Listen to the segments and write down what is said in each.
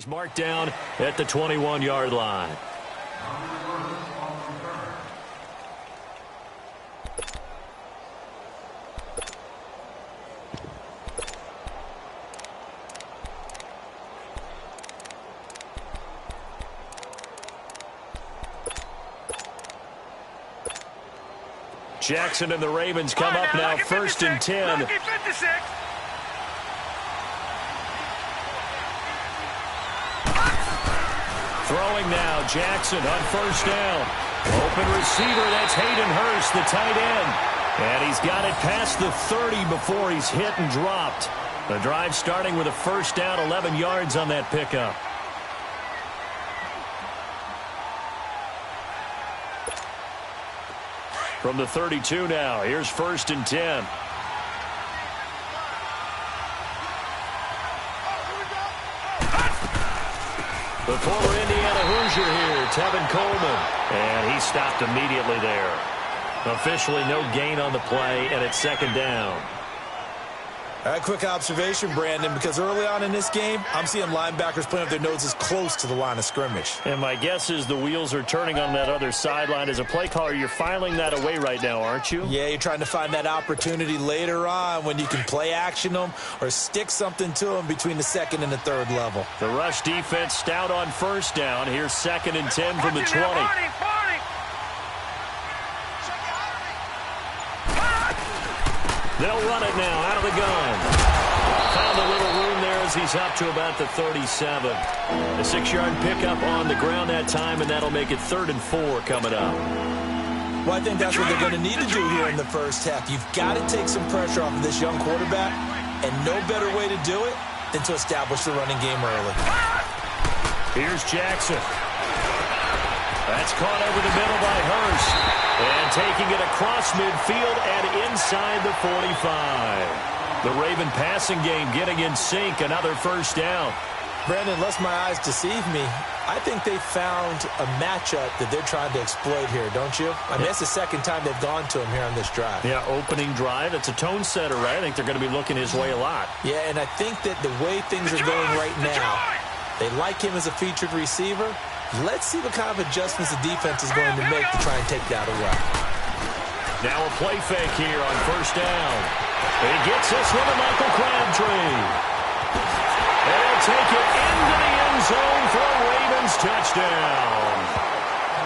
It's marked down at the 21-yard line. Jackson and the Ravens come up now, 1st and 10. Throwing now, Jackson on 1st down. Open receiver, that's Hayden Hurst, the tight end. And he's got it past the 30 before he's hit and dropped. The drive starting with a 1st down, 11 yards on that pickup. From the 32 now, here's 1st and 10. The former Indiana Hoosier here, Tevin Coleman. And he stopped immediately there. Officially no gain on the play, and it's 2nd down. All right, quick observation, Brandon, because early on in this game, I'm seeing linebackers playing with their noses close to the line of scrimmage. And my guess is the wheels are turning on that other sideline. As a play caller, you're filing that away right now, aren't you? Yeah, you're trying to find that opportunity later on when you can play action them or stick something to them between the 2nd and the 3rd level. The rush defense stout on 1st down. Here's 2nd and 10 from the 20. They'll run it now out of the gun. Found a little room there as he's up to about the 37. A 6-yard pickup on the ground that time, and that'll make it 3rd and 4 coming up. Well, I think that's what they're going to need to do here in the 1st half. You've got to take some pressure off of this young quarterback, and no better way to do it than to establish the running game early. Here's Jackson. That's caught over the middle by Hurst. And taking it across midfield and inside the 45. The Raven passing game getting in sync. Another 1st down. Brandon, unless my eyes deceive me, I think they found a matchup that they're trying to exploit here, don't you? I mean, that's the 2nd time they've gone to him here on this drive. Yeah, opening drive. It's a tone setter, right? I think they're going to be looking his way a lot. Yeah, and I think that the way things are going right now, they like him as a featured receiver. Let's see what kind of adjustments the defense is going to make to try and take that away. Now a play fake here on 1st down. He gets this one to Michael Crabtree. They'll take it into the end zone for a Ravens touchdown.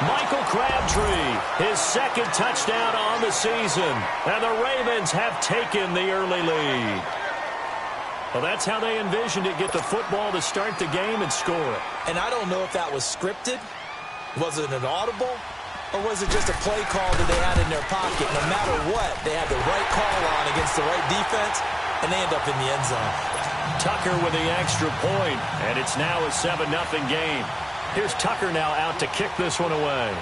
Michael Crabtree, his 2nd touchdown on the season. And the Ravens have taken the early lead. Well, that's how they envisioned it, get the football to start the game and score it. And I don't know if that was scripted. Was it an audible? Or was it just a play call that they had in their pocket? No matter what, they had the right call on against the right defense, and they end up in the end zone. Tucker with the extra point, and it's now a 7-0 game. Here's Tucker now out to kick this one away.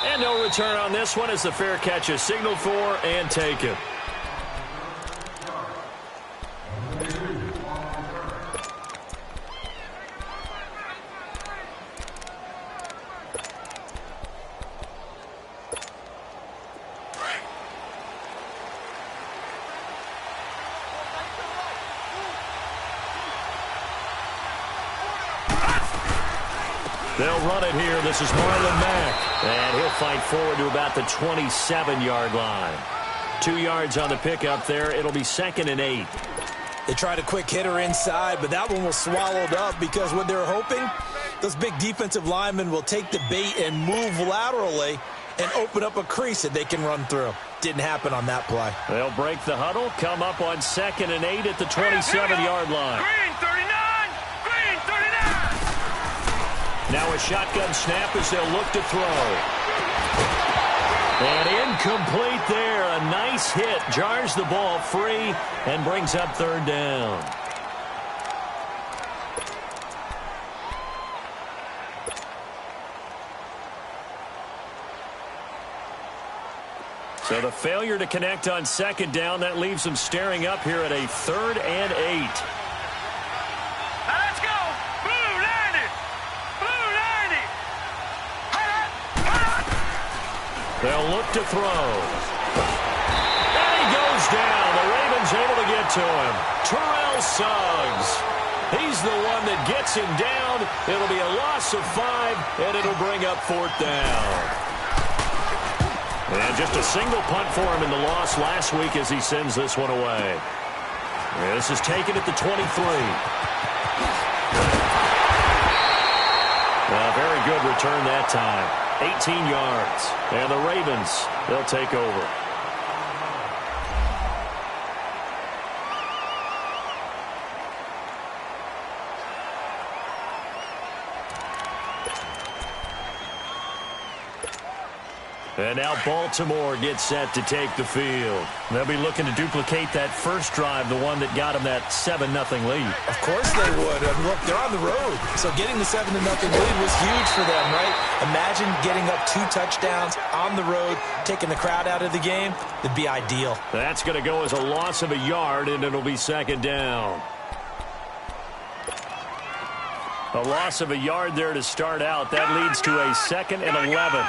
And no return on this one as the fair catch is signaled for and taken. They'll run it here. This is Marlon Mack. And he'll fight forward to about the 27-yard line. 2 yards on the pickup there. It'll be 2nd and 8. They tried a quick hitter inside, but that one was swallowed up because what they're hoping, those big defensive linemen will take the bait and move laterally and open up a crease that they can run through. Didn't happen on that play. They'll break the huddle, come up on 2nd and 8 at the 27-yard line. Green 39! Green 39! Now a shotgun snap as they'll look to throw. And incomplete there. A nice hit. Jars the ball free and brings up 3rd down. So the failure to connect on 2nd down, that leaves them staring up here at a 3rd and 8. Let's go! Blue 90! Blue 90! They'll look to throw. And he goes down. The Ravens able to get to him. Terrell Suggs. He's the one that gets him down. It'll be a loss of 5, and it'll bring up 4th down. And just a single punt for him in the loss last week as he sends this one away. This is taken at the 23. A very good return that time. 18 yards. And the Ravens, they'll take over. And now Baltimore gets set to take the field. They'll be looking to duplicate that first drive, the one that got them that 7-0 lead. Of course they would. I mean, look, they're on the road. So getting the 7-0 lead was huge for them, right? Imagine getting up 2 touchdowns on the road, taking the crowd out of the game. That'd be ideal. That's going to go as a loss of a yard, and it'll be 2nd down. A loss of a yard there to start out. That leads to a 2nd and 11.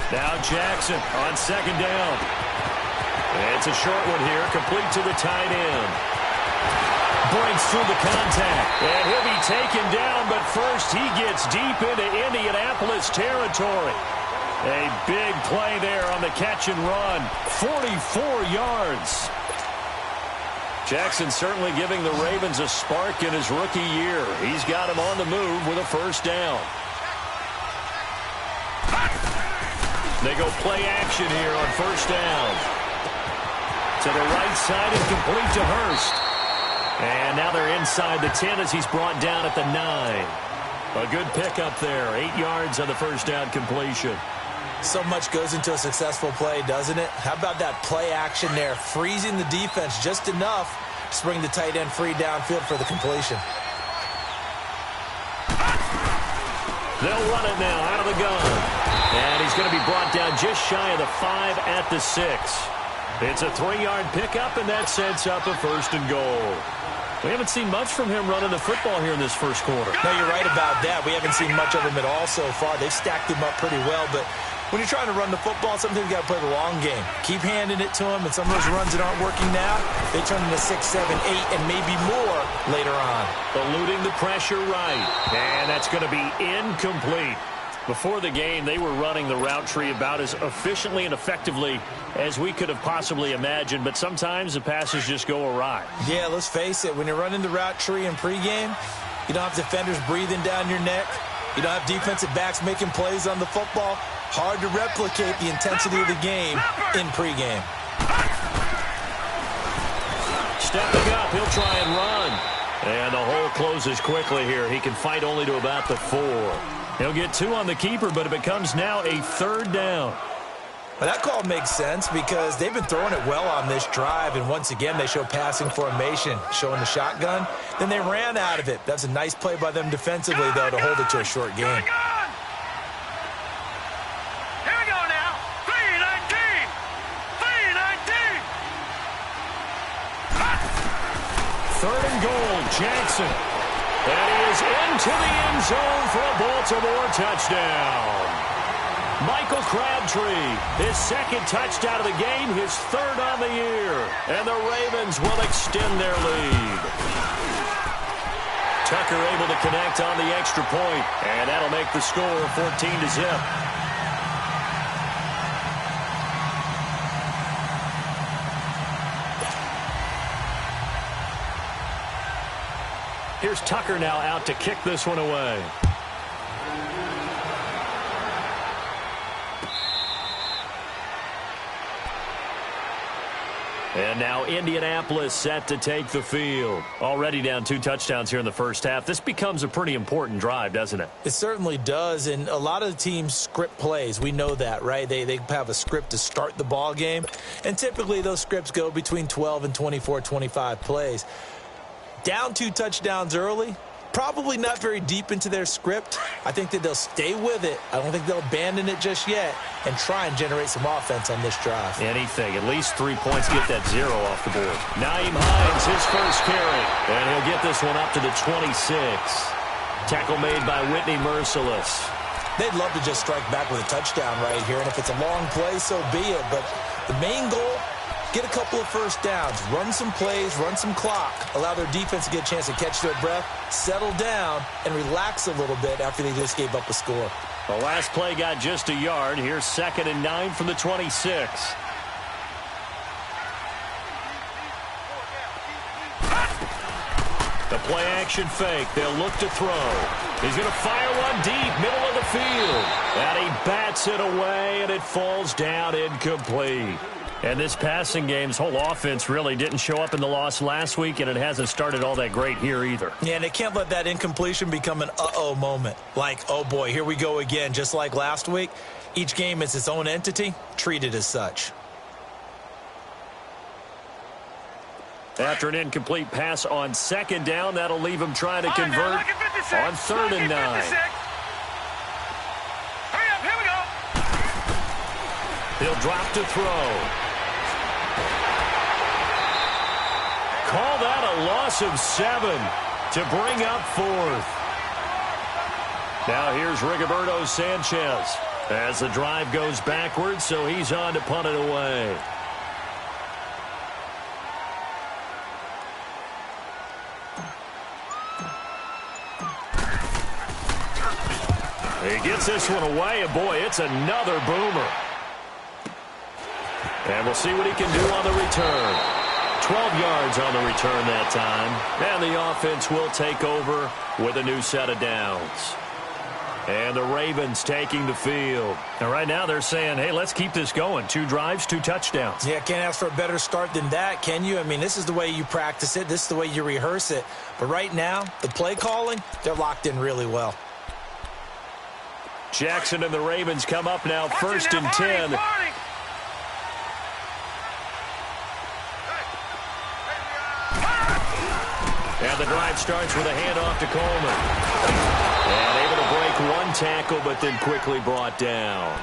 Now Jackson on 2nd down. It's a short one here, complete to the tight end. Breaks through the contact, and he'll be taken down, but first he gets deep into Indianapolis territory. A big play there on the catch and run, 44 yards. Jackson certainly giving the Ravens a spark in his rookie year. He's got him on the move with a 1st down. They go play action here on 1st down. To the right side and complete to Hurst. And now they're inside the 10 as he's brought down at the 9. A good pickup there. 8 yards on the 1st down completion. So much goes into a successful play, doesn't it? How about that play action there? Freezing the defense just enough to bring the tight end free downfield for the completion. They'll run it now out of the gun. And he's going to be brought down just shy of the 5 at the 6. It's a 3-yard pickup, and that sets up a 1st and goal. We haven't seen much from him running the football here in this first quarter. No, you're right about that. We haven't seen much of him at all so far. They've stacked him up pretty well, but when you're trying to run the football, sometimes you got to play the long game. Keep handing it to him, and some of those runs that aren't working now, they turn into 6, 7, 8, and maybe more later on. Eluding the pressure right, and that's going to be incomplete. Before the game, they were running the route tree about as efficiently and effectively as we could have possibly imagined, but sometimes the passes just go awry. Yeah, let's face it. When you're running the route tree in pregame, you don't have defenders breathing down your neck. You don't have defensive backs making plays on the football. Hard to replicate the intensity of the game in pregame. Stepping up, he'll try and run. And the hole closes quickly here. He can fight only to about the 4. He'll get 2 on the keeper, but it becomes now a 3rd down. Well, that call makes sense because they've been throwing it well on this drive, and once again they show passing formation, showing the shotgun. Then they ran out of it. That's a nice play by them defensively, though, to hold it to a short game. Here we go now. 3-19. 3-19. 3rd and goal, Jackson. And he is into the end zone for a Baltimore touchdown. Michael Crabtree, his 2nd touchdown of the game, his 3rd on the year. And the Ravens will extend their lead. Tucker able to connect on the extra point, and that'll make the score 14-0. Here's Tucker now out to kick this one away. And now Indianapolis set to take the field. Already down 2 touchdowns here in the first half. This becomes a pretty important drive, doesn't it? It certainly does, and a lot of the teams script plays. We know that, right? They have a script to start the ball game, and typically those scripts go between 12 and 24, 25 plays. Down 2 touchdowns early, probably not very deep into their script. I think that they'll stay with it. I don't think they'll abandon it just yet and try and generate some offense on this drive. Anything. At least 3 points, get that 0 off the board. Nyheim Hines, his first carry. And he'll get this one up to the 26. Tackle made by Whitney Merciless. They'd love to just strike back with a touchdown right here, and if it's a long play, so be it. But The main goal, get a couple of first downs, run some plays, run some clock, allow their defense to get a chance to catch their breath, settle down, and relax a little bit after they just gave up a score. The last play got just a yard. Here's 2nd and 9 from the 26. The play action fake. They'll look to throw. He's going to fire one deep, middle of the field. And he bats it away, and it falls down incomplete. And this passing game's whole offense really didn't show up in the loss last week, and it hasn't started all that great here either. Yeah, and they can't let that incompletion become an uh-oh moment. Like, oh boy, here we go again, just like last week. Each game is its own entity, treat it as such. After an incomplete pass on 2nd down, that'll leave him trying to convert on 3rd and 9. Hurry up, here we go. He'll drop to throw. Call that a loss of 7 to bring up 4th. Now here's Rigoberto Sanchez as the drive goes backwards, so he's on to punt it away. He gets this one away, and boy, it's another boomer. And we'll see what he can do on the return. 12 yards on the return that time. And the offense will take over with a new set of downs. And the Ravens taking the field. And right now they're saying, hey, let's keep this going. 2 drives, 2 touchdowns. Yeah, can't ask for a better start than that, can you? I mean, this is the way you practice it. This is the way you rehearse it. But right now, the play calling, they're locked in really well. Jackson and the Ravens come up now, 1st and 10. And the drive starts with a handoff to Coleman. And able to break one tackle, but then quickly brought down.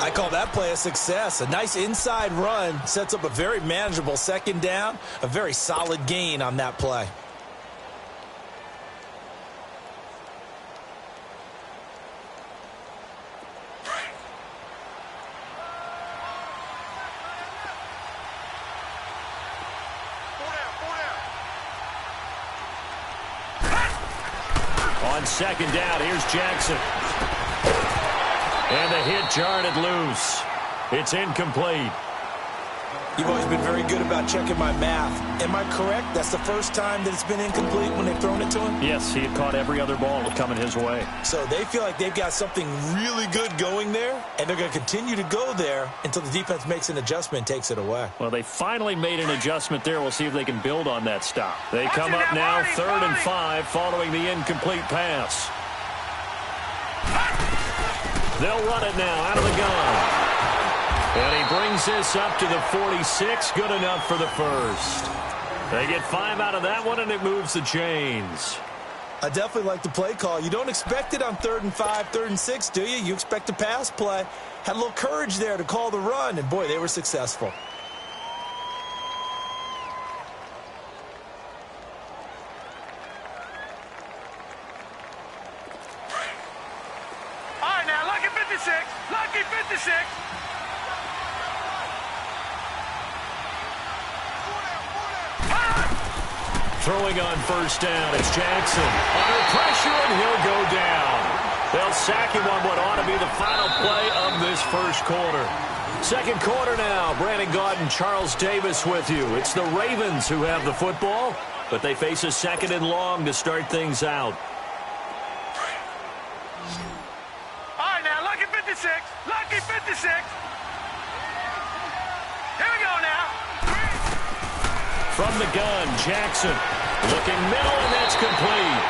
I call that play a success. A nice inside run sets up a very manageable 2nd down. A very solid gain on that play. On 2nd down, here's Jackson. And the hit jarred it loose. It's incomplete. You've always been very good about checking my math. Am I correct? That's the first time that it's been incomplete when they've thrown it to him? Yes, he had caught every other ball coming his way. So they feel like they've got something really good going there, and they're going to continue to go there until the defense makes an adjustment and takes it away. Well, they finally made an adjustment there. We'll see if they can build on that stop. They come up now 3rd and 5 following the incomplete pass. They'll run it now out of the gun. And he brings this up to the 46. Good enough for the 1st. They get 5 out of that one, and it moves the chains. I definitely like the play call. You don't expect it on 3rd and 5, 3rd and 6, do you? You expect a pass play. Had a little courage there to call the run, and boy, they were successful. All right, now, lucky 56. Lucky 56. Throwing on 1st down, it's Jackson. Under pressure, and he'll go down. They'll sack him on what ought to be the final play of this 1st quarter. 2nd quarter now. Brandon Gaudin and Charles Davis with you. It's the Ravens who have the football, but they face a 2nd and long to start things out. All right, now, lucky 56. Lucky 56. Here we go now. From the gun, Jackson looking middle, and that's complete.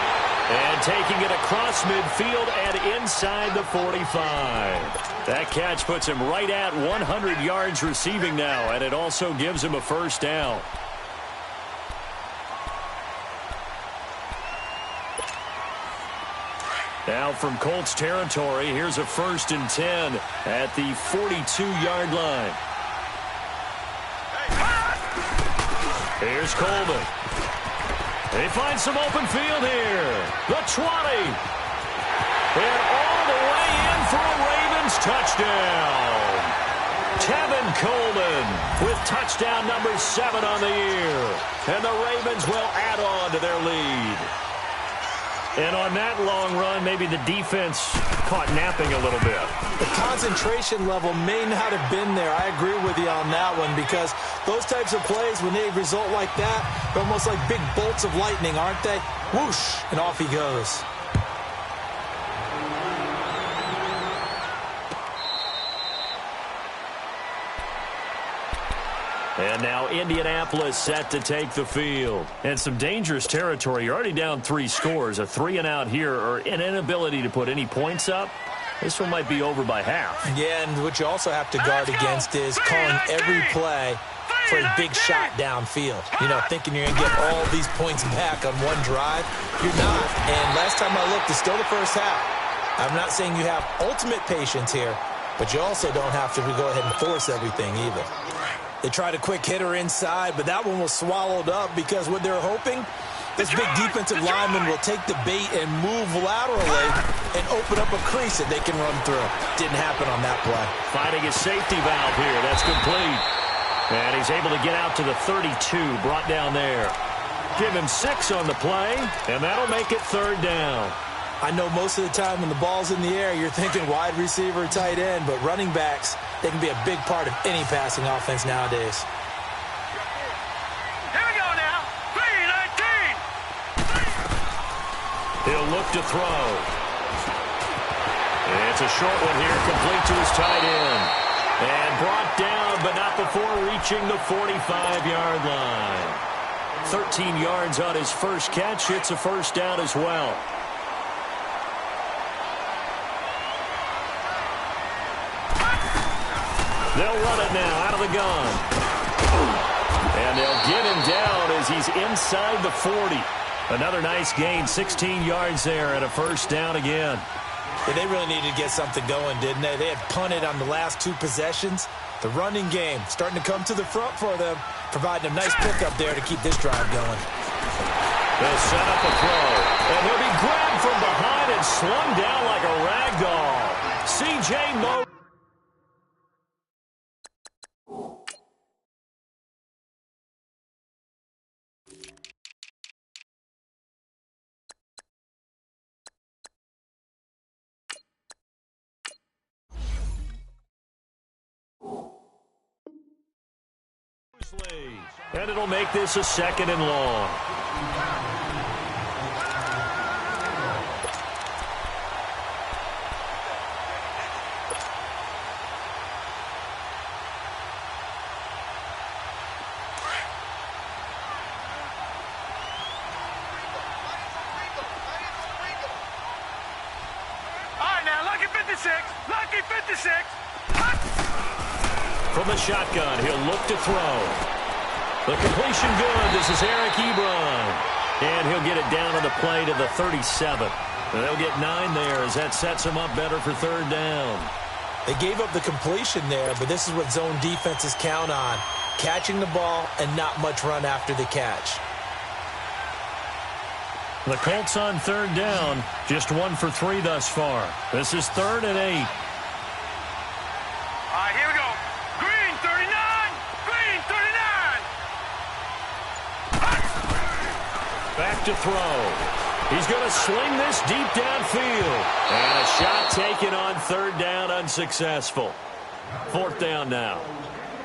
And taking it across midfield and inside the 45. That catch puts him right at 100 yards receiving now, and it also gives him a 1st down. Now from Colts territory, here's a 1st and 10 at the 42-yard line. Here's Coleman. They find some open field here. The 20. And all the way in for a Ravens touchdown. Tevin Coleman with touchdown number 7 on the year. And the Ravens will add on to their lead. And on that long run, maybe the defense caught napping a little bit. The concentration level may not have been there. I agree with you on that one because those types of plays, when they result like that, they're almost like big bolts of lightning, aren't they? Whoosh, and off he goes. And now Indianapolis set to take the field. And some dangerous territory. You're already down 3 scores. A 3-and-out here or an inability to put any points up. This one might be over by half. Yeah, and what you also have to guard against is calling every play for a big shot downfield. You know, thinking you're going to get all these points back on one drive. You're not. And last time I looked, it's still the first half. I'm not saying you have ultimate patience here, but you also don't have to go ahead and force everything either. They tried a quick hitter inside, but that one was swallowed up because what they're hoping, this big defensive lineman will take the bait and move laterally and open up a crease that they can run through. Didn't happen on that play. Finding his safety valve here. That's complete. And he's able to get out to the 32, brought down there. Give him 6 on the play, and that'll make it 3rd down. I know most of the time when the ball's in the air, you're thinking wide receiver, tight end, but running backs, they can be a big part of any passing offense nowadays. Here we go now. 3-19. He'll look to throw. And it's a short one here, complete to his tight end. And brought down, but not before reaching the 45-yard line. 13 yards on his first catch. It's a 1st down as well. They'll run it now out of the gun. And they'll get him down as he's inside the 40. Another nice gain, 16 yards there and a 1st down again. Yeah, they really needed to get something going, didn't they? They had punted on the last 2 possessions. The running game starting to come to the front for them, providing a nice pickup there to keep this drive going. They'll set up a throw. And he'll be grabbed from behind and slung down like a rag doll. C.J. Moe. And it'll make this a 2nd and long. All right, now, lucky 56. Lucky 56. From the shotgun, he'll look to throw. The completion good. This is Eric Ebron. And he'll get it down on the play to the 37. They'll get 9 there as that sets him up better for 3rd down. They gave up the completion there, but this is what zone defenses count on. Catching the ball and not much run after the catch. The Colts on 3rd down. Just 1 for 3 thus far. This is 3rd and 8. All right, here we go. Green 39. Green 39. Back to throw. He's going to sling this deep downfield. And a shot taken on 3rd down, unsuccessful. 4th down now.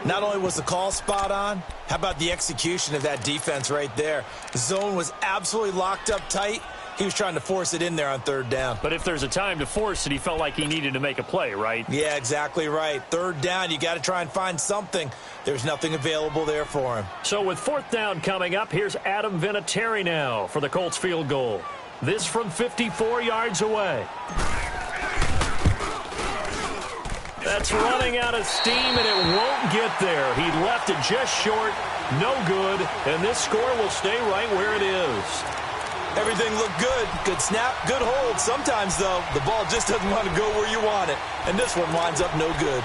Not only was the call spot on, how about the execution of that defense right there? The zone was absolutely locked up tight. He was trying to force it in there on 3rd down. But if there's a time to force it, he felt like he needed to make a play, right? Yeah, exactly right. 3rd down, you got to try and find something. There's nothing available there for him. So with 4th down coming up, here's Adam Vinatieri now for the Colts field goal. This from 54 yards away. That's running out of steam, and it won't get there. He left it just short, no good, and this score will stay right where it is. Everything looked good. Good snap, good hold. Sometimes, though, the ball just doesn't want to go where you want it, and this one winds up no good.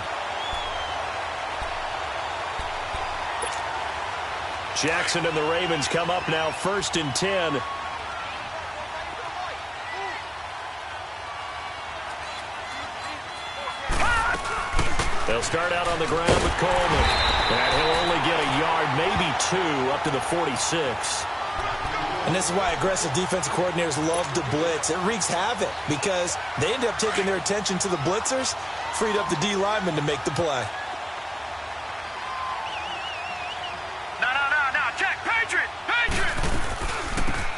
Jackson and the Ravens come up now 1st and 10. They'll start out on the ground with Coleman. And he'll only get a yard, maybe 2, up to the 46. And this is why aggressive defensive coordinators love to blitz. It wreaks havoc because they end up taking their attention to the blitzers, freed up the D lineman to make the play. No, check, Patriot!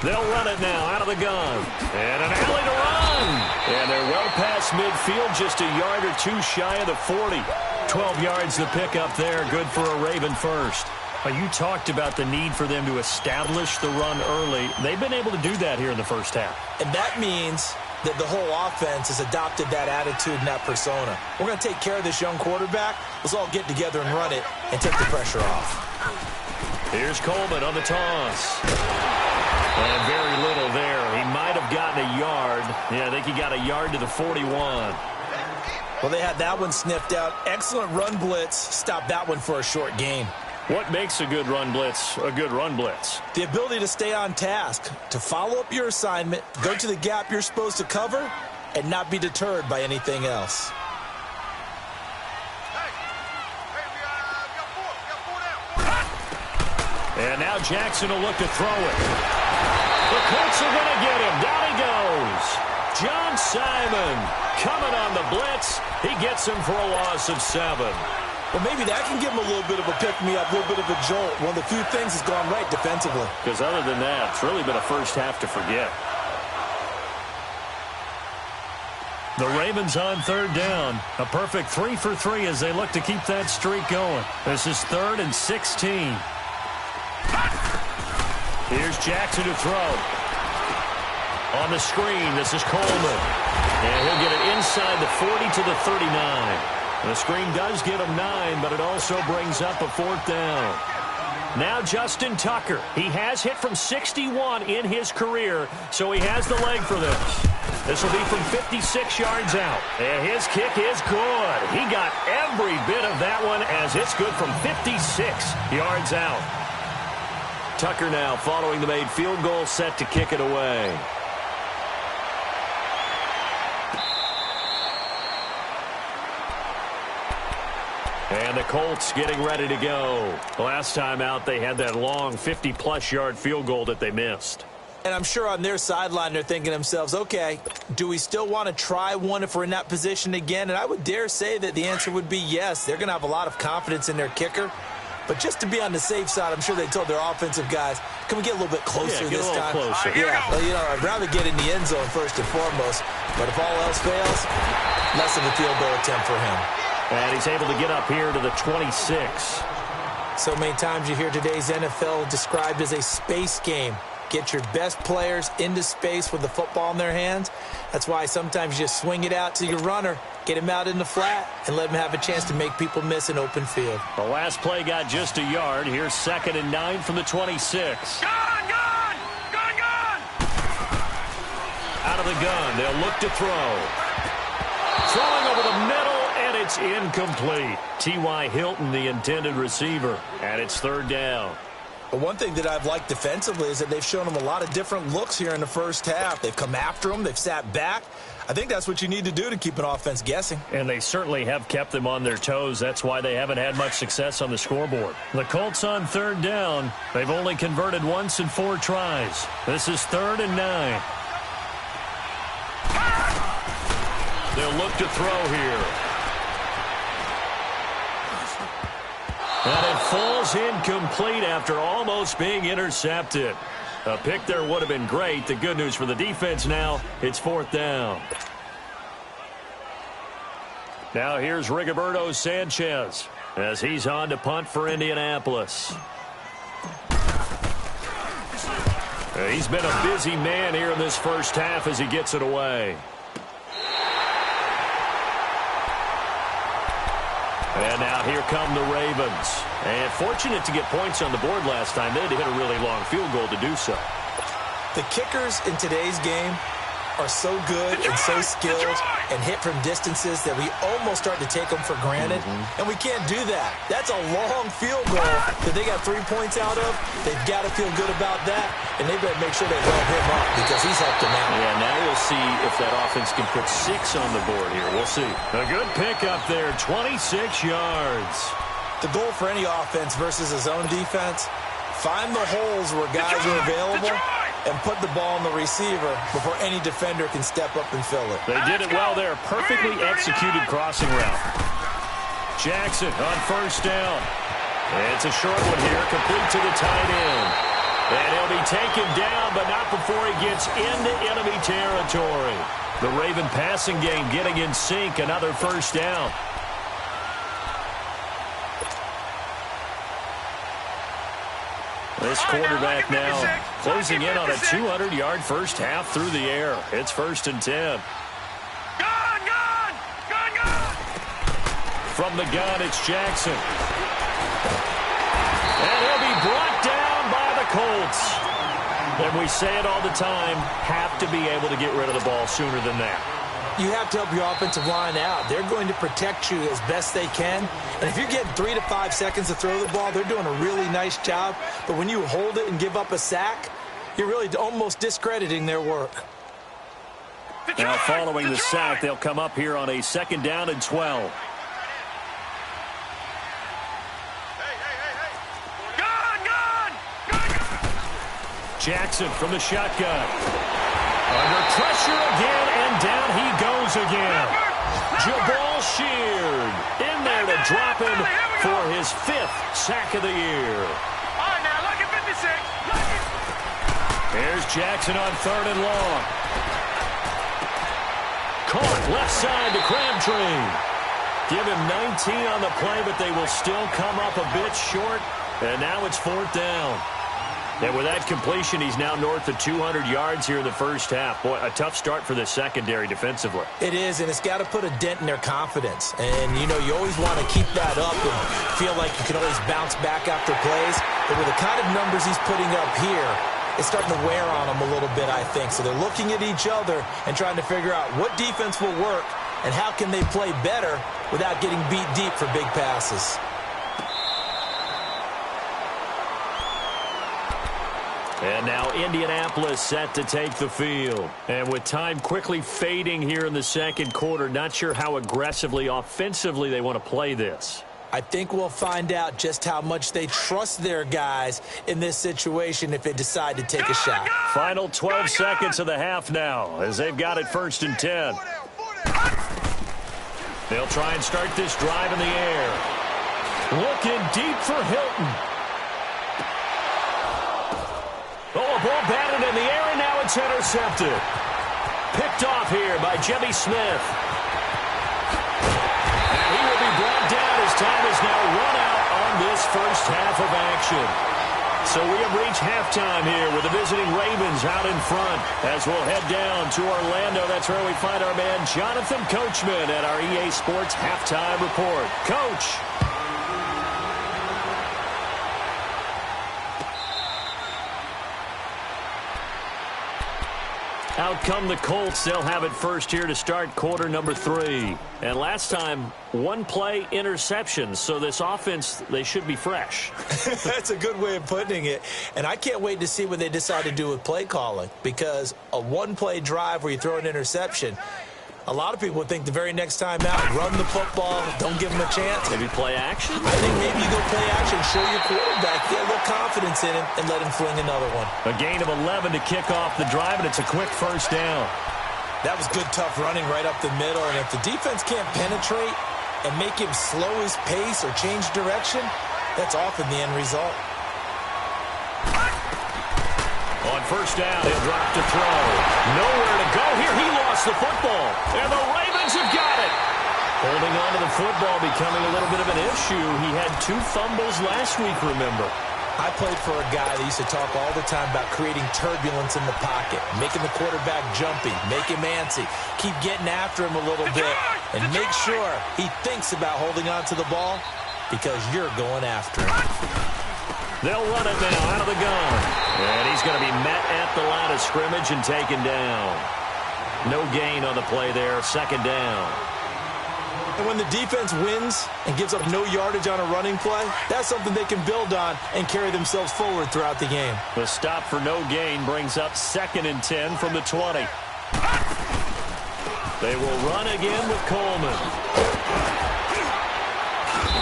They'll run it now out of the gun. And an alley to run. And they're well past midfield, just a yard or 2 shy of the 40. 12 yards to pick up there, good for a Raven first. You talked about the need for them to establish the run early. They've been able to do that here in the first half. And that means that the whole offense has adopted that attitude and that persona. We're going to take care of this young quarterback. Let's all get together and run it and take the pressure off. Here's Coleman on the toss. And very little there. He might have gotten a yard. Yeah, I think he got a yard to the 41. Well, they had that one sniffed out. Excellent run blitz. Stopped that one for a short gain. What makes a good run blitz a good run blitz? The ability to stay on task, to follow up your assignment, go to the gap you're supposed to cover, and not be deterred by anything else. And now Jackson will look to throw it. The Colts are going to get him. Down he goes. John Simon coming on the blitz. He gets him for a loss of 7. Well, maybe that can give him a little bit of a pick-me-up, a little bit of a jolt. One of the few things that's gone right defensively. Because other than that, it's really been a first half to forget. The Ravens on 3rd down. A perfect 3 for 3 as they look to keep that streak going. This is 3rd and 16. Here's Jackson to throw. On the screen, this is Coleman. And he'll get it inside the 40 to the 39. The screen does get him 9, but it also brings up a 4th down. Now Justin Tucker. He has hit from 61 in his career, so he has the leg for this. This will be from 56 yards out. And his kick is good. He got every bit of that one as it's good from 56 yards out. Tucker now following the made field goal, set to kick it away. And the Colts getting ready to go. Last time out, they had that long 50-plus yard field goal that they missed. And I'm sure on their sideline, they're thinking to themselves, okay, do we still want to try one if we're in that position again? And I would dare say that the answer would be yes. They're going to have a lot of confidence in their kicker. But just to be on the safe side, I'm sure they told their offensive guys, can we get a little bit closer this time? Closer. Yeah, well, you know, I'd rather get in the end zone first and foremost. But if all else fails, less of a field goal attempt for him. And he's able to get up here to the 26. So many times you hear today's NFL described as a space game. Get your best players into space with the football in their hands. That's why sometimes you just swing it out to your runner, get him out in the flat, and let him have a chance to make people miss an open field. The last play got just a yard. Here's 2nd and 9 from the 26. Gun! Out of the gun, they'll look to throw. Throwing over the middle, and it's incomplete. T.Y. Hilton, the intended receiver, and it's 3rd down. But one thing that I've liked defensively is that they've shown them a lot of different looks here in the first half. They've come after them. They've sat back. I think that's what you need to do to keep an offense guessing. And they certainly have kept them on their toes. That's why they haven't had much success on the scoreboard. The Colts on 3rd down. They've only converted once in 4 tries. This is 3rd and 9. They'll look to throw here. And it falls incomplete after almost being intercepted. A pick there would have been great. The good news for the defense now, it's 4th down. Now here's Rigoberto Sanchez as he's on to punt for Indianapolis. He's been a busy man here in this first half as he gets it away. And now here come the Ravens. And fortunate to get points on the board last time. They had to hit a really long field goal to do so. The kickers in today's game are so good and so skilled and hit from distances that we almost start to take them for granted, and we can't do that. That's a long field goal that they got 3 points out of. They've got to feel good about that, and they better make sure they load him up because he's helped them out. Yeah, now we'll see if that offense can put 6 on the board here. We'll see. A good pickup there, 26 yards. The goal for any offense versus his own defense, find the holes where guys are available and put the ball on the receiver before any defender can step up and fill it. They did it well there. Perfectly executed crossing route. Jackson on first down. It's a short one here, complete to the tight end. And he'll be taken down, but not before he gets into enemy territory. The Raven passing game getting in sync, another first down. This quarterback now closing in on a 200-yard first half through the air. It's 1st and 10. Gun! From the gun, it's Jackson. And he'll be brought down by the Colts. And we say it all the time, have to be able to get rid of the ball sooner than that. You have to help your offensive line out. They're going to protect you as best they can. And if you're getting 3 to 5 seconds to throw the ball, they're doing a really nice job. But when you hold it and give up a sack, you're really almost discrediting their work. Now following the sack, they'll come up here on a 2nd down and 12. Jackson from the shotgun. Under pressure again, and down he goes again. Jabal Sheard in there to drop him for his 5th sack of the year. All right, now, look at 56. Here's Jackson on 3rd and long. Caught left side to Crabtree. Give him 19 on the play, but they will still come up a bit short. And now it's 4th down. And with that completion, he's now north of 200 yards here in the first half. Boy, a tough start for the secondary defensively. It is, and it's got to put a dent in their confidence. And, you always want to keep that up and feel like you can always bounce back after plays. But with the kind of numbers he's putting up here, it's starting to wear on them a little bit, I think. So they're looking at each other and trying to figure out what defense will work and how can they play better without getting beat deep for big passes. And now Indianapolis set to take the field. And with time quickly fading here in the 2nd quarter, not sure how aggressively, offensively they want to play this. I think we'll find out just how much they trust their guys in this situation if they decide to take a shot. Final 12 seconds of the half now as they've got it 1st and 10. They'll try and start this drive in the air. Looking deep for Hilton. Oh, a ball batted in the air, and now it's intercepted. Picked off here by Jimmy Smith. And he will be brought down as time is now run out on this first half of action. So we have reached halftime here with the visiting Ravens out in front. As we'll head down to Orlando, that's where we find our man Jonathan Coachman at our EA Sports Halftime Report. Coach. Out come the Colts. They'll have it first here to start quarter number 3. And last time, 1 play interception. So this offense, they should be fresh. That's a good way of putting it. And I can't wait to see what they decide to do with play calling. Because a 1-play drive where you throw an interception, a lot of people would think the very next time out, run the football, don't give them a chance. Maybe play action? I think maybe you go play action, show your quarterback, get a little confidence in him, and let him fling another one. A gain of 11 to kick off the drive, and it's a quick first down. That was good, tough running right up the middle, and if the defense can't penetrate and make him slow his pace or change direction, that's often the end result. On first down, he'll drop to throw. Nowhere to go here. He lost the football. And the Ravens have got it. Holding on to the football becoming a little bit of an issue. He had 2 fumbles last week, remember. I played for a guy that used to talk all the time about creating turbulence in the pocket, making the quarterback jumpy, make him antsy, keep getting after him a little bit, and make sure he thinks about holding on to the ball because you're going after him. They'll run it now out of the gun. And he's going to be met at the line of scrimmage and taken down. No gain on the play there, second down. And when the defense wins and gives up no yardage on a running play, that's something they can build on and carry themselves forward throughout the game. The stop for no gain brings up 2nd and 10 from the 20. They will run again with Coleman.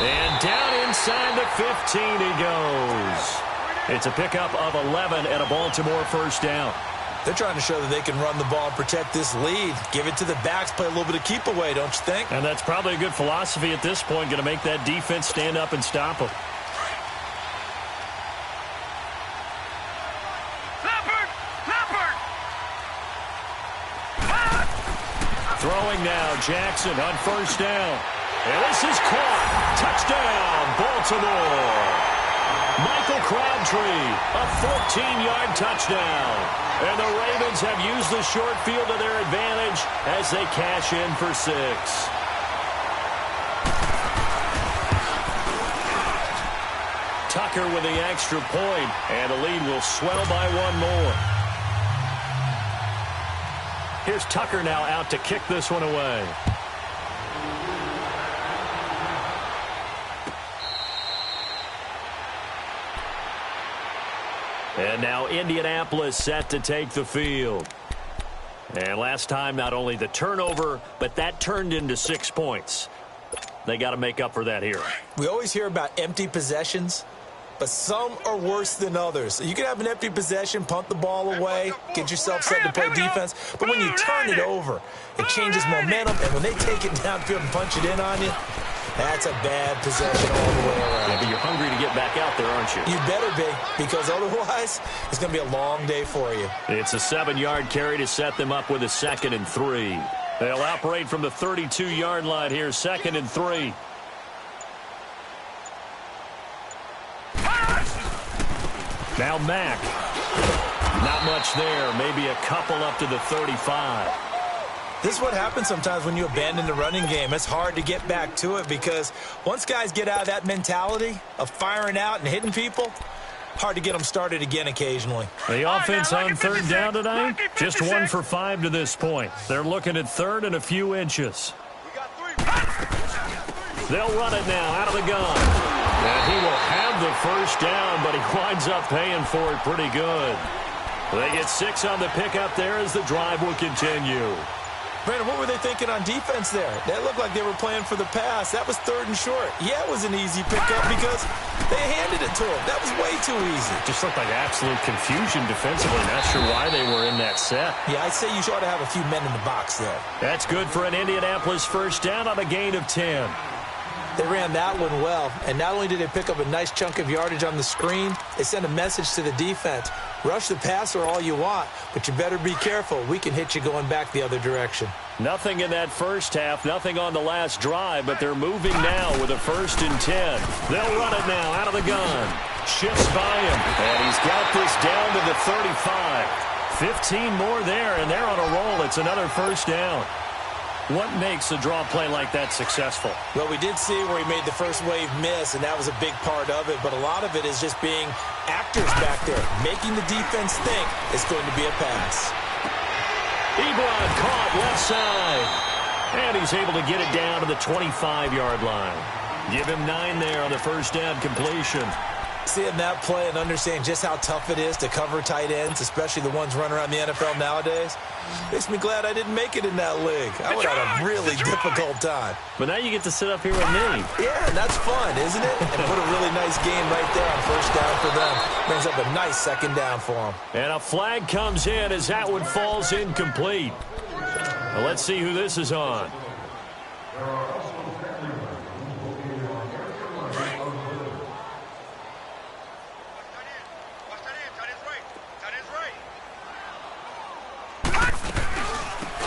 And down inside the 15 he goes. It's a pickup of 11 and a Baltimore first down. They're trying to show that they can run the ball and protect this lead. Give it to the backs, play a little bit of keep away, don't you think? And that's probably a good philosophy at this point, going to make that defense stand up and stop them. Throwing now, Jackson on first down. And this is caught. Touchdown, Baltimore. Michael Crabtree, a 14-yard touchdown. And the Ravens have used the short field to their advantage as they cash in for 6. Tucker with the extra point, and the lead will swell by 1 more. Here's Tucker now out to kick this one away. And now Indianapolis set to take the field. And last time, not only the turnover, but that turned into 6 points. They got to make up for that here. We always hear about empty possessions, but some are worse than others. You can have an empty possession, punt the ball away, get yourself set to play defense, but when you turn it over, it changes momentum, and when they take it downfield and punch it in on you, that's a bad possession all the way around. Yeah, but you're hungry to get back out there, aren't you? You better be, because otherwise it's going to be a long day for you. It's a 7-yard carry to set them up with a 2nd and 3. They'll operate from the 32-yard line here, 2nd and 3. Now Mack. Not much there. Maybe a couple up to the 35. This is what happens sometimes when you abandon the running game. It's hard to get back to it because once guys get out of that mentality of firing out and hitting people, hard to get them started again occasionally. The offense on 3rd down tonight, just 1 for 5 to this point. They're looking at 3rd and a few inches. They'll run it now out of the gun. And he will have the first down, but he winds up paying for it pretty good. They get 6 on the pickup there as the drive will continue. Brandon, what were they thinking on defense there? That looked like they were playing for the pass. That was 3rd and short. Yeah, it was an easy pickup because they handed it to him. That was way too easy. Just looked like absolute confusion defensively. Not sure why they were in that set. Yeah, I'd say you ought to have a few men in the box there. That's good for an Indianapolis first down on a gain of 10. They ran that one well, and not only did they pick up a nice chunk of yardage on the screen, they sent a message to the defense. Rush the passer all you want, but you better be careful. We can hit you going back the other direction. Nothing in that first half, nothing on the last drive, but they're moving now with a 1st and 10. They'll run it now out of the gun. Shifts by him, and he's got this down to the 35. 15 more there, and they're on a roll. It's another first down. What makes a draw play like that successful? Well, we did see where he made the first wave miss, and that was a big part of it. But a lot of it is just being actors back there, making the defense think it's going to be a pass. Ebron caught left side. And he's able to get it down to the 25-yard line. Give him 9 there on the first down completion. Seeing that play and understanding just how tough it is to cover tight ends, especially the ones running around the NFL nowadays, makes me glad I didn't make it in that league. I would have had a really difficult time. But now you get to sit up here with me. Yeah, and that's fun, isn't it? And put a really nice game right there on first down for them. Brings up a nice 2nd down for them. And a flag comes in as that one falls incomplete. Well, let's see who this is on.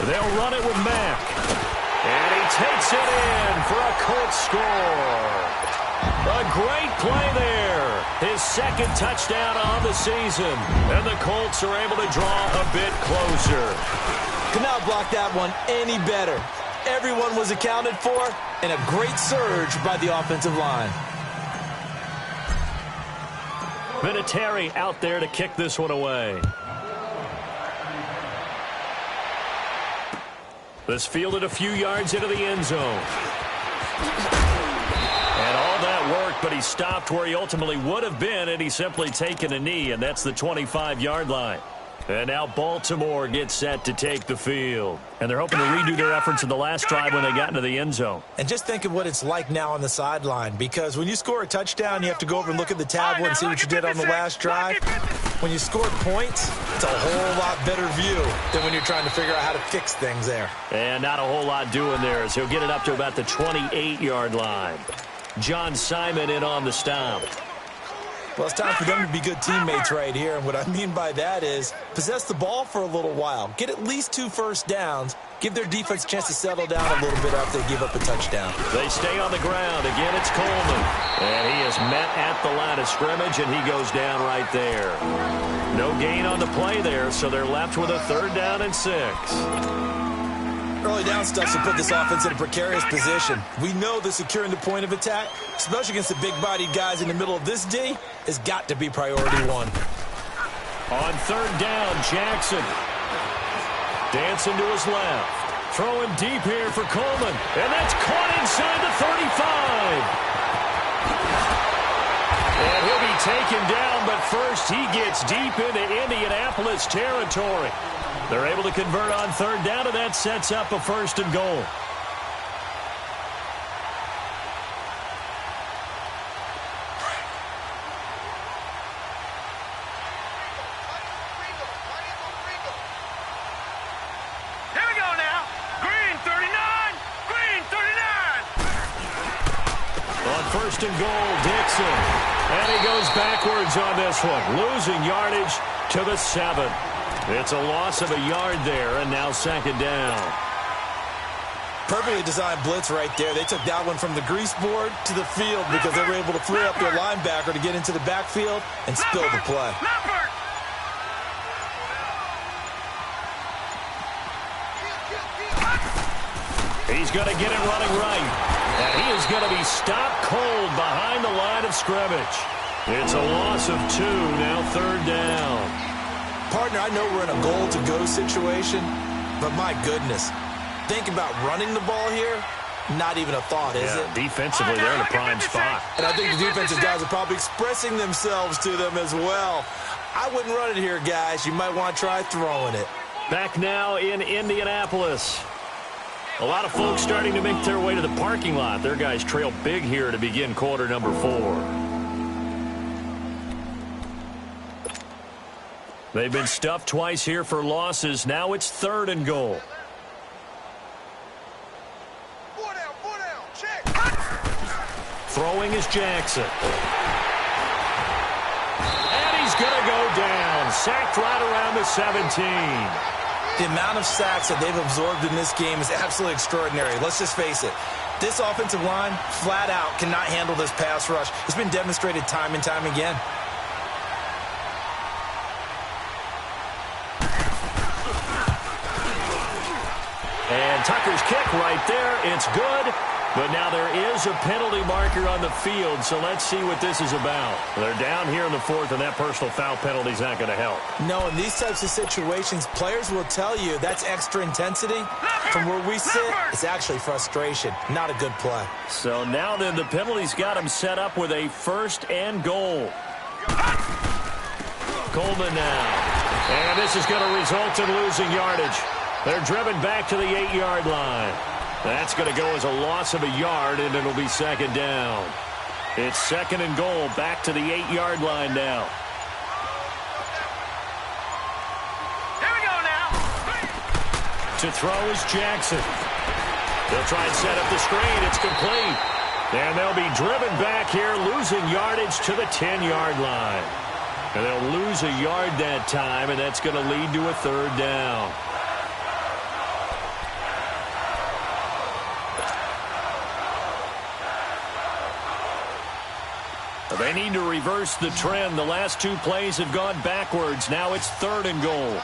They'll run it with Mack. And he takes it in for a Colts score. A great play there. His 2nd touchdown on the season. And the Colts are able to draw a bit closer. Could not block that one any better. Everyone was accounted for, and a great surge by the offensive line. Vinatieri out there to kick this one away. This fielded a few yards into the end zone. And all that worked, but he stopped where he ultimately would have been, and he's simply taken a knee, and that's the 25-yard line. And now Baltimore gets set to take the field. And they're hoping to redo their efforts in the last drive when they got into the end zone. And just think of what it's like now on the sideline, because when you score a touchdown, you have to go over and look at the tablet and see what you did on the last drive. When you score points, it's a whole lot better view than when you're trying to figure out how to fix things there. And not a whole lot doing there, as he'll get it up to about the 28-yard line. John Simon in on the stop. Well, it's time for them to be good teammates right here. And what I mean by that is possess the ball for a little while. Get at least 2 first downs. Give their defense a chance to settle down a little bit after they give up a touchdown. They stay on the ground. Again, it's Coleman. And he is met at the line of scrimmage, and he goes down right there. No gain on the play there, so they're left with a 3rd down and 6. Early down stuff to put this offense in a precarious position. We know that securing the point of attack, especially against the big-bodied guys in the middle of this D, has got to be priority 1. On 3rd down, Jackson. Dancing to his left. Throwing deep here for Coleman. And that's caught inside the 35. And he'll be taken down, but first he gets deep into Indianapolis territory. They're able to convert on 3rd down, and that sets up a 1st and goal. Here we go now. Green 39. Green 39. On 1st and goal, Dixon. And he goes backwards on this one, losing yardage to the 7. It's a loss of a yard there, and now 2nd down. Perfectly designed blitz right there. They took that one from the grease board to the field because they were able to free up their linebacker to get into the backfield and spill the play. He's going to get it running right. And he is going to be stopped cold behind the line of scrimmage. It's a loss of 2, now 3rd down. Partner, I know we're in a goal-to-go situation, but my goodness, think about running the ball here, not even a thought, is it? Defensively, they're in a prime spot. And I think the defensive guys are probably expressing themselves to them as well. I wouldn't run it here, guys. You might want to try throwing it. Back now in Indianapolis. A lot of folks starting to make their way to the parking lot. Their guys trail big here to begin quarter number 4. They've been stuffed twice here for losses. Now it's 3rd and goal. 4 down, check. Throwing is Jackson. And he's going to go down. Sacked right around the 17. The amount of sacks that they've absorbed in this game is absolutely extraordinary. Let's just face it. This offensive line, flat out, cannot handle this pass rush. It's been demonstrated time and time again. And Tucker's kick right there. It's good. But now there is a penalty marker on the field, so let's see what this is about. They're down here in the 4th, and that personal foul penalty is not going to help. No, in these types of situations, players will tell you that's extra intensity. From where we sit, it's actually frustration, not a good play. So now then, the penalty's got him set up with a 1st and goal. Coleman now. And this is going to result in losing yardage. They're driven back to the 8-yard line. That's going to go as a loss of a yard, and it'll be 2nd down. It's 2nd and goal, back to the 8-yard line now. Here we go now. To throw is Jackson. They'll try and set up the screen. It's complete. And they'll be driven back here, losing yardage to the 10-yard line. And they'll lose a yard that time, and that's going to lead to a 3rd down. They need to reverse the trend. The last 2 plays have gone backwards. Now it's 3rd and goal.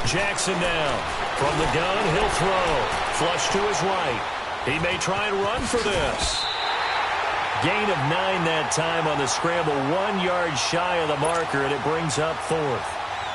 Jackson now. From the gun, he'll throw. Flush to his right. He may try and run for this. Gain of 9 that time on the scramble. 1 yard shy of the marker, and it brings up 4th.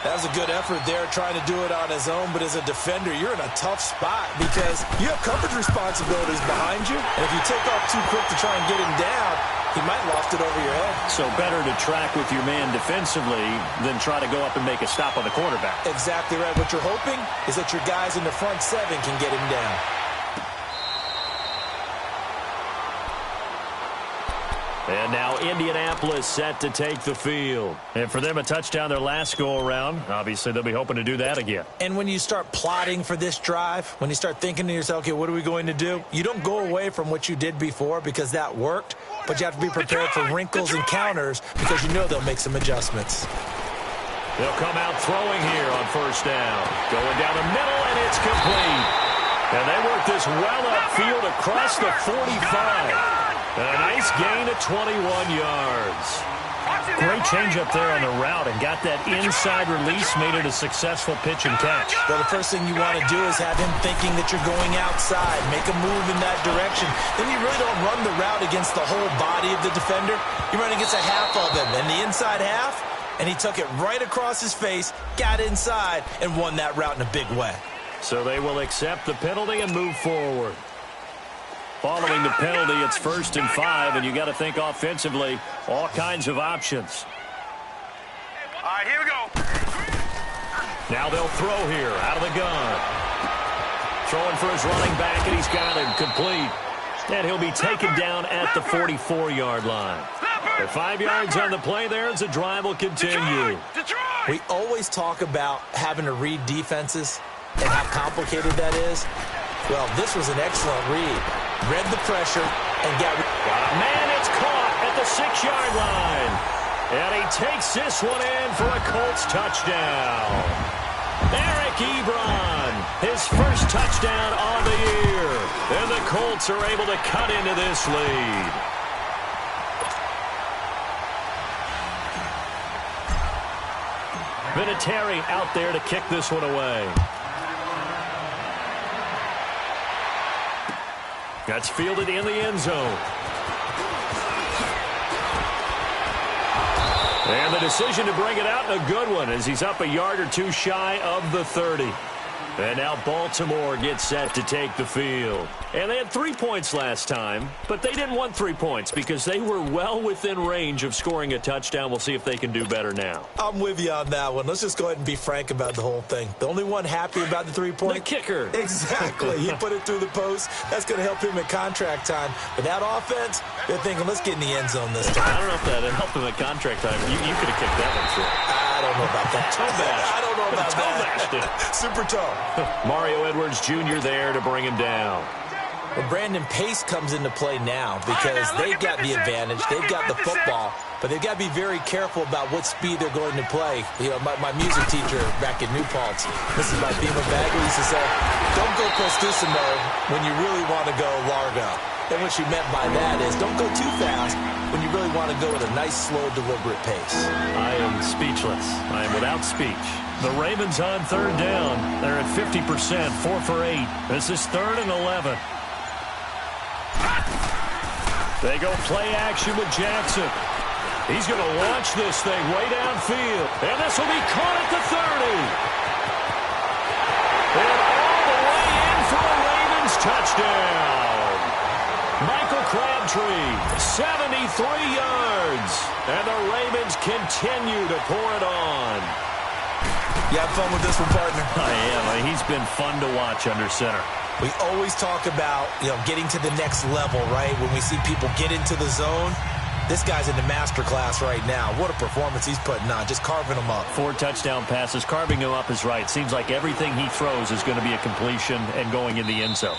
That was a good effort there trying to do it on his own, but as a defender, you're in a tough spot because you have coverage responsibilities behind you, and if you take off too quick to try and get him down, he might loft it over your head. So better to track with your man defensively than try to go up and make a stop on the quarterback. Exactly right. What you're hoping is that your guys in the front 7 can get him down. And now Indianapolis set to take the field. And for them, a touchdown their last go-around. Obviously, they'll be hoping to do that again. And when you start plotting for this drive, when you start thinking to yourself, okay, what are we going to do? You don't go away from what you did before because that worked, but you have to be prepared for wrinkles and counters because you know they'll make some adjustments. They'll come out throwing here on first down. Going down the middle, and it's complete. And they work this well upfield across the 45. A nice gain of 21 yards. Great change up there on the route and got that inside release, made it a successful pitch and catch. Well, the first thing you want to do is have him thinking that you're going outside, make a move in that direction. Then you really don't run the route against the whole body of the defender. You run against a half of him, and the inside half, and he took it right across his face, got inside, and won that route in a big way. So they will accept the penalty and move forward. Following the penalty, it's 1st and 5, and you got to think offensively, all kinds of options. All right, here we go. Now they'll throw here out of the gun. Throwing for his running back, and he's got him complete. And he'll be taken down at the 44-yard line. The 5 yards on the play there as the drive will continue. We always talk about having to read defenses and how complicated that is. Well, this was an excellent read. Read the pressure and got... Man, it's caught at the 6-yard line. And he takes this one in for a Colts touchdown. Eric Ebron, his first touchdown on the year. And the Colts are able to cut into this lead. Vinatieri out there to kick this one away. That's fielded in the end zone. And the decision to bring it out, a good one, as he's up a yard or two shy of the 30. And now Baltimore gets set to take the field. And they had 3 points last time, but they didn't want 3 points because they were well within range of scoring a touchdown. We'll see if they can do better now. I'm with you on that one. Let's just go ahead and be frank about the whole thing. The only one happy about the 3-point... The kicker. Exactly. He put it through the post. That's going to help him at contract time. But that offense, they're thinking, let's get in the end zone this time. I don't know if that helped him at contract time. You could have kicked that one through. I don't know about that. Toe bash. I don't know about toe that. bashed it. Super toe. Mario Edwards Jr. there to bring him down. Well, Brandon, pace comes into play now because they've got the advantage. They've got the football, but they've got to be very careful about what speed they're going to play. You know, my music teacher back in New Paltz, Mrs. Bima Bagley, used to say, don't go Prestissimo when you really want to go Largo. And what she meant by that is don't go too fast when you really want to go at a nice, slow, deliberate pace. I am speechless. I am without speech. The Ravens on 3rd down. They're at 50%, 4 for 8. This is 3rd and 11. They go play action with Jackson. He's going to launch this thing way downfield. And this will be caught at the 30. And all the way in for a Ravens touchdown. Michael Crabtree, 73 yards. And the Ravens continue to pour it on. You have fun with this one, partner? I am. He's been fun to watch under center. We always talk about, getting to the next level, right? When we see people get into the zone, this guy's in the master class right now. What a performance he's putting on, just carving them up. 4 touchdown passes, carving him up is right. Seems like everything he throws is going to be a completion and going in the end zone.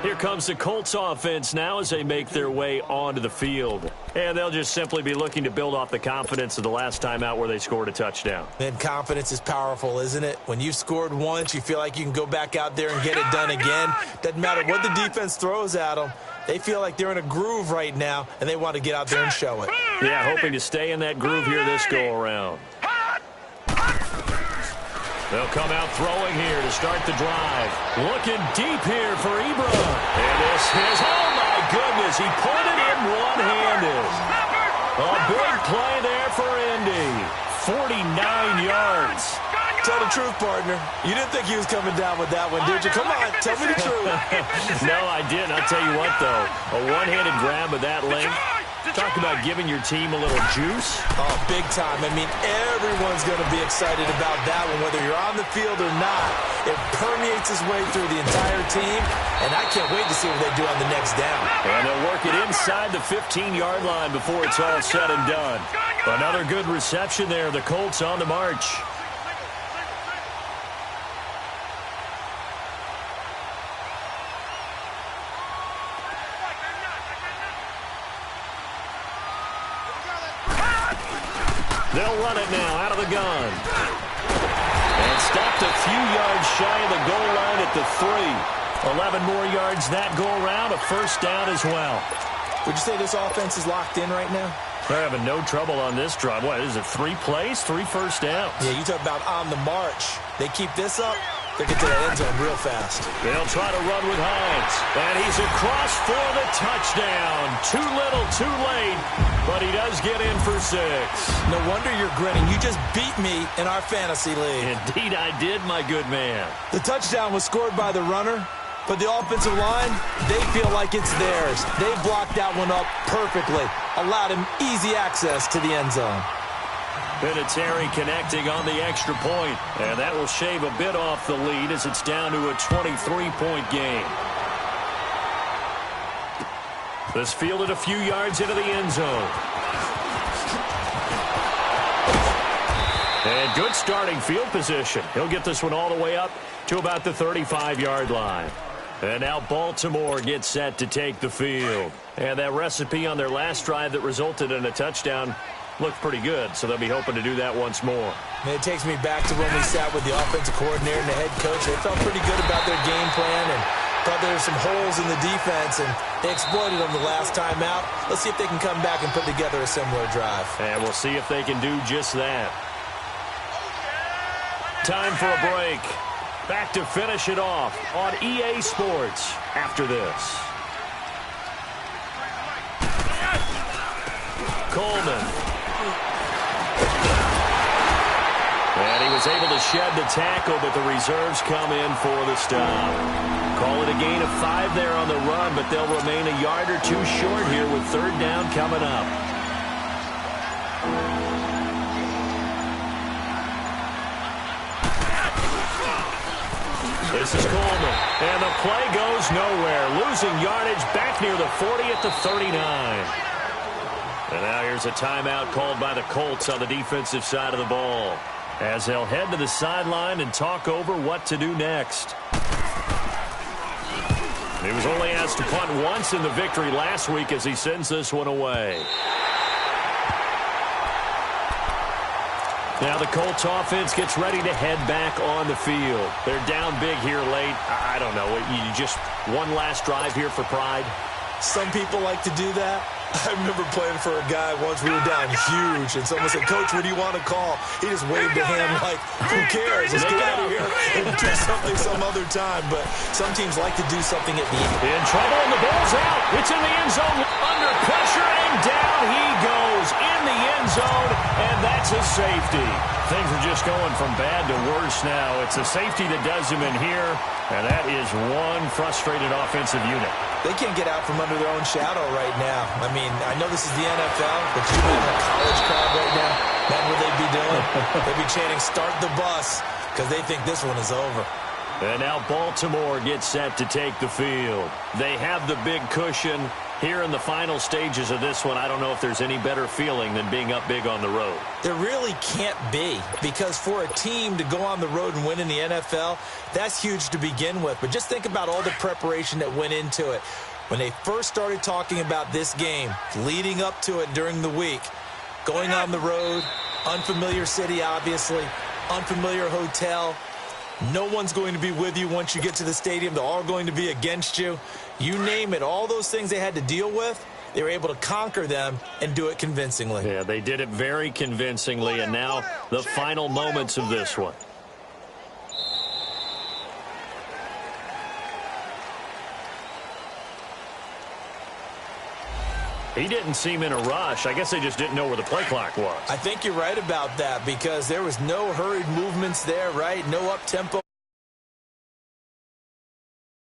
Here comes the Colts offense now as they make their way onto the field. And they'll just simply be looking to build off the confidence of the last time out where they scored a touchdown. Man, confidence is powerful, isn't it? When you've scored once, you feel like you can go back out there and get it done again. Doesn't matter what the defense throws at them. They feel like they're in a groove right now, and they want to get out there and show it. Yeah, hoping to stay in that groove here this go-around. They'll come out throwing here to start the drive. Looking deep here for Ibra. And this is, oh my goodness, he pulled it in one-handed. A big play there for Indy. 49 yards. Tell the truth, partner. You didn't think he was coming down with that one, did you? Come on, tell me the truth. No, I didn't. I'll tell you what, though. A one-handed grab of that length. Talk about giving your team a little juice. Oh, big time. I mean, everyone's going to be excited about that one, whether you're on the field or not. It permeates its way through the entire team, and I can't wait to see what they do on the next down. And they'll work it inside the 15-yard line before it's all said and done. Another good reception there. The Colts on the march. They'll run it now out of the gun. And stopped a few yards shy of the goal line at the 3. 11 more yards that go around, a first down as well. Would you say this offense is locked in right now? They're having no trouble on this drive. What is it, 3 plays, 3 first downs? Yeah, you talk about on the march. They keep this up, they get to the end zone real fast. They'll try to run with Hines. And he's across for the touchdown. Too little, too late. But he does get in for 6. No wonder you're grinning. You just beat me in our fantasy league. Indeed I did, my good man. The touchdown was scored by the runner, but the offensive line, they feel like it's theirs. They blocked that one up perfectly, allowed him easy access to the end zone. Vinatieri connecting on the extra point, and that will shave a bit off the lead as it's down to a 23-point game. This fielded a few yards into the end zone. And good starting field position. He'll get this one all the way up to about the 35-yard line. And now Baltimore gets set to take the field. And that recipe on their last drive that resulted in a touchdown looked pretty good, so they'll be hoping to do that once more. And it takes me back to when we sat with the offensive coordinator and the head coach. They felt pretty good about their game plan and thought there were some holes in the defense, and they exploited them the last time out. Let's see if they can come back and put together a similar drive. And we'll see if they can do just that. Time for a break. Back to finish it off on EA Sports after this. Coleman. And he was able to shed the tackle, but the reserves come in for the stop. Call it a gain of 5 there on the run, but they'll remain a yard or 2 short here with 3rd down coming up. This is Coleman, and the play goes nowhere. Losing yardage back near the 40 at the 39. And now here's a timeout called by the Colts on the defensive side of the ball, as they'll head to the sideline and talk over what to do next. He was only asked to punt once in the victory last week as he sends this one away. Now the Colts offense gets ready to head back on the field. They're down big here late. I don't know. You just one last drive here for pride? Some people like to do that. I remember playing for a guy once. We were down huge, and someone said, "Coach, what do you want to call?" He just waved a hand like, "Who cares? Let's get out of here and do something some other time." But some teams like to do something at the end. In trouble, and the ball's out. It's in the end zone. Under pressure, and down he goes in the end zone, and that's a safety. Things are just going from bad to worse now. It's a safety that does him in here, and that is one frustrated offensive unit. They can't get out from under their own shadow right now. I mean, I know this is the NFL, but you in a college crowd right now, that's what they'd be doing. They'd be chanting, "Start the bus," because they think this one is over. And now Baltimore gets set to take the field. They have the big cushion, Here in the final stages of this one, I don't know if there's any better feeling than being up big on the road. There really can't be, because for a team to go on the road and win in the NFL, that's huge to begin with. But just think about all the preparation that went into it. When they first started talking about this game, leading up to it during the week, going on the road, unfamiliar city, obviously, unfamiliar hotel. No one's going to be with you once you get to the stadium. They're all going to be against you. You name it, all those things they had to deal with, they were able to conquer them and do it convincingly. Yeah, they did it very convincingly, and now the final moments of this one. He didn't seem in a rush. I guess they just didn't know where the play clock was. I think you're right about that, because there was no hurried movements there, right? No up-tempo